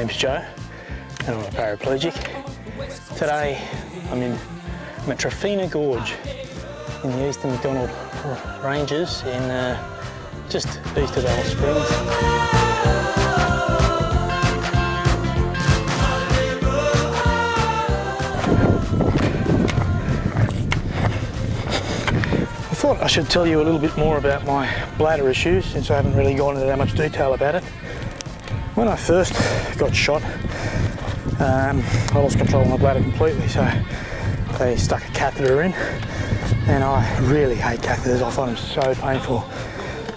name's Joe and I'm a paraplegic. Today I'm at Trafina Gorge in the eastern MacDonnell Ranges in just east of Alice Springs. I thought I should tell you a little bit more about my bladder issues since I haven't really gone into that much detail about it. When I first got shot, I lost control of my bladder completely, so they stuck a catheter in, and I really hate catheters. I find them so painful.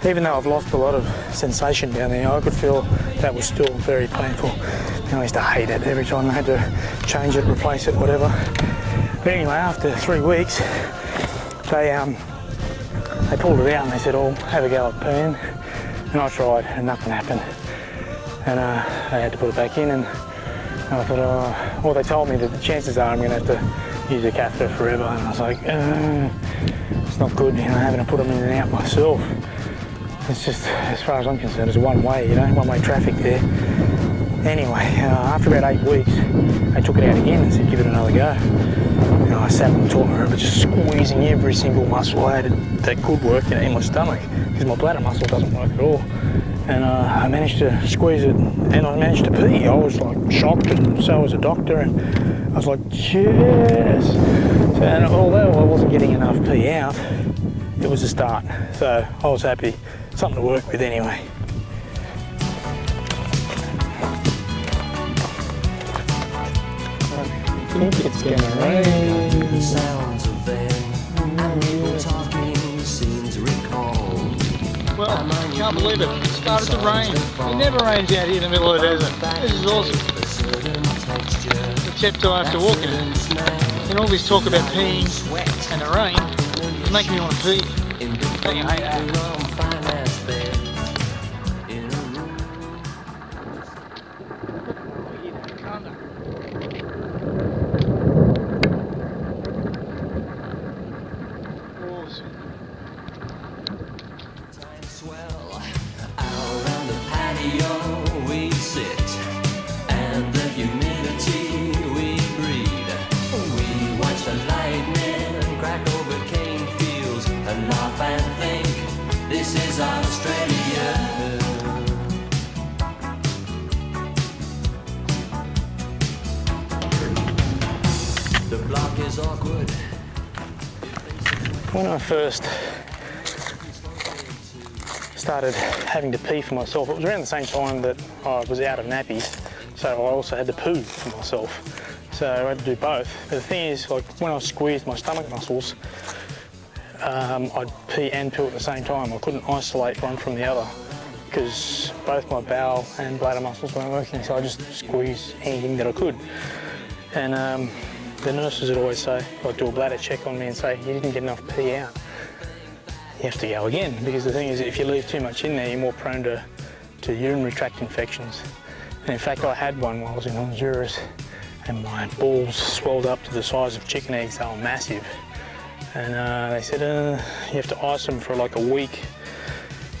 Even though I've lost a lot of sensation down there, I could feel that was still very painful. And I used to hate it every time I had to change it, replace it, whatever. But anyway, after 3 weeks, they pulled it out and they said, "Oh, have a go at peeing." And I tried and nothing happened. And they had to put it back in, and I thought, oh, well, they told me that the chances are I'm going to have to use a catheter forever. And I was like, it's not good, having to put them in and out myself. It's just, as far as I'm concerned, it's one-way, one-way traffic there. Anyway, after about 8 weeks, they took it out again and said, give it another go. And I sat on the toilet, I remember just squeezing every single muscle I had that could work in my stomach, because my bladder muscle doesn't work at all. And I managed to squeeze it, and I managed to pee. I was like shocked, and so was the doctor, and I was like, yes. So, and although I wasn't getting enough pee out, it was a start. So I was happy, something to work with anyway. I think it's gonna rain. The sounds of them and people talking seems recalled. Well, I can't believe it. It started to rain. It never rains out here in the middle of the desert. This is awesome. Except I have to walk in it. And all this talk about peeing and the rain is making me want to pee. Don't you hate that? This is Australia. The block is awkward. When I first started having to pee for myself, it was around the same time that I was out of nappies, so I also had to poo for myself. So I had to do both. But the thing is, like when I squeezed my stomach muscles, I'd pee and poo at the same time. I couldn't isolate one from the other because both my bowel and bladder muscles weren't working, so I just squeezed anything that I could. And the nurses would always say, like do a bladder check on me and say, you didn't get enough pee out. You have to go again, because the thing is, if you leave too much in there, you're more prone to urinary tract infections. And in fact, I had one while I was in Honduras, and my balls swelled up to the size of chicken eggs. They were massive. And they said, you have to ice them for like a week.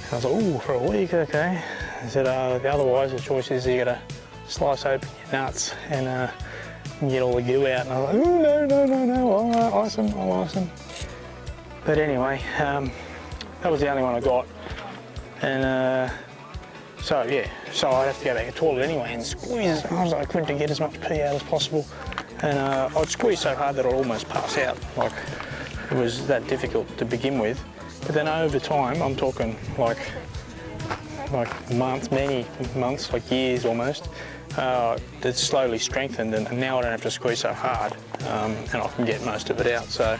And I was like, ooh, for a week, okay. They said, otherwise the choice is you gotta slice open your nuts and get all the goo out. And I was like, ooh, no, I'll ice them. But anyway, that was the only one I got. And so I'd have to go back to the toilet anyway and squeeze as hard as I could to get as much pee out as possible. And I'd squeeze so hard that I'd almost pass out. Like, it was that difficult to begin with. But then over time, I'm talking like months, many months, like years almost, it's slowly strengthened, and now I don't have to squeeze so hard, and I can get most of it out. So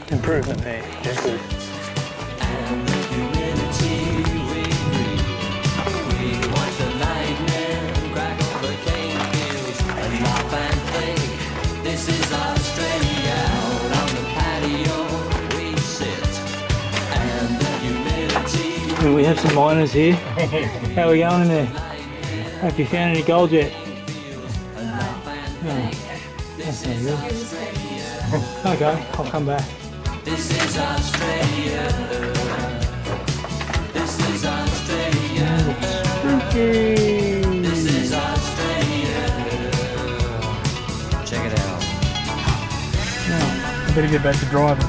improvement there, which is good. This is Australia. Out on the patio we sit, and the humidity. We have some miners here. How are we going in there? Have you found any gold yet? No. That's no good. Okay, I'll come back. This is Australia. This is Australia. Spooky. This is better get back to driving.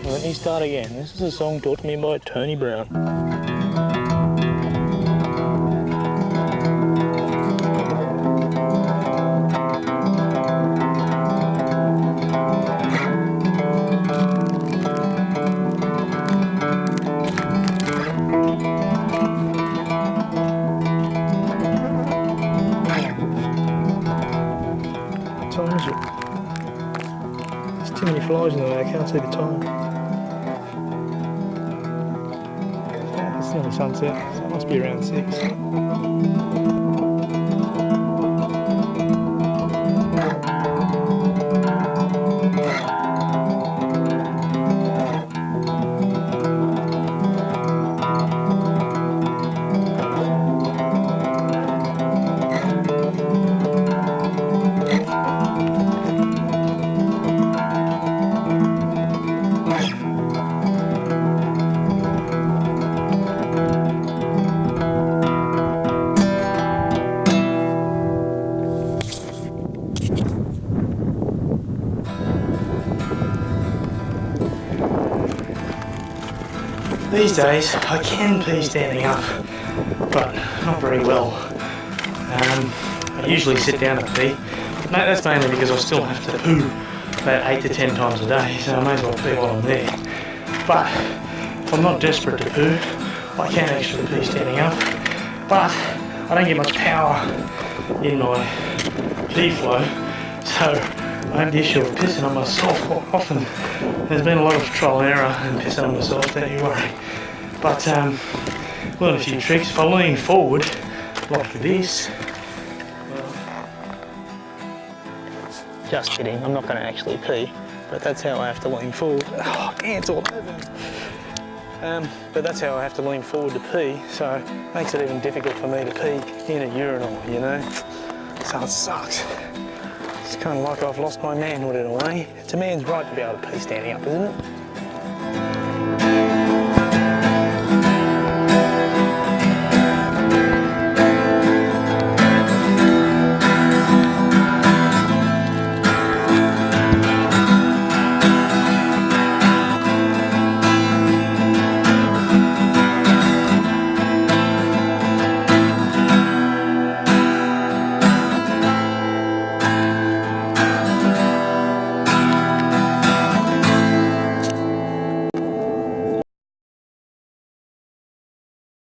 Let me start again. This is a song taught to me by Tony Brown. What time is it? There's too many flies in the way, I can't see the time. It's nearly sunset, so it must be around 6. These days I can pee standing up, but not very well. I usually sit down to pee. That's mainly because I still have to poo about 8 to 10 times a day, so I may as well pee while I'm there. But if I'm not desperate to poo, I can actually pee standing up. But I don't get much power in my pee flow, so I have the issue of pissing on myself quite often. There's been a lot of trial and error and pissing on myself, don't you worry. But learn a few tricks. If I lean forward like this, just kidding, I'm not going to actually pee, but that's how I have to lean forward. Oh, ants all over me. But that's how I have to lean forward to pee, so it makes it even difficult for me to pee in a urinal, you know? So it sucks. It's kind of like I've lost my manhood in a way. It's a man's right to be able to pee standing up, isn't it?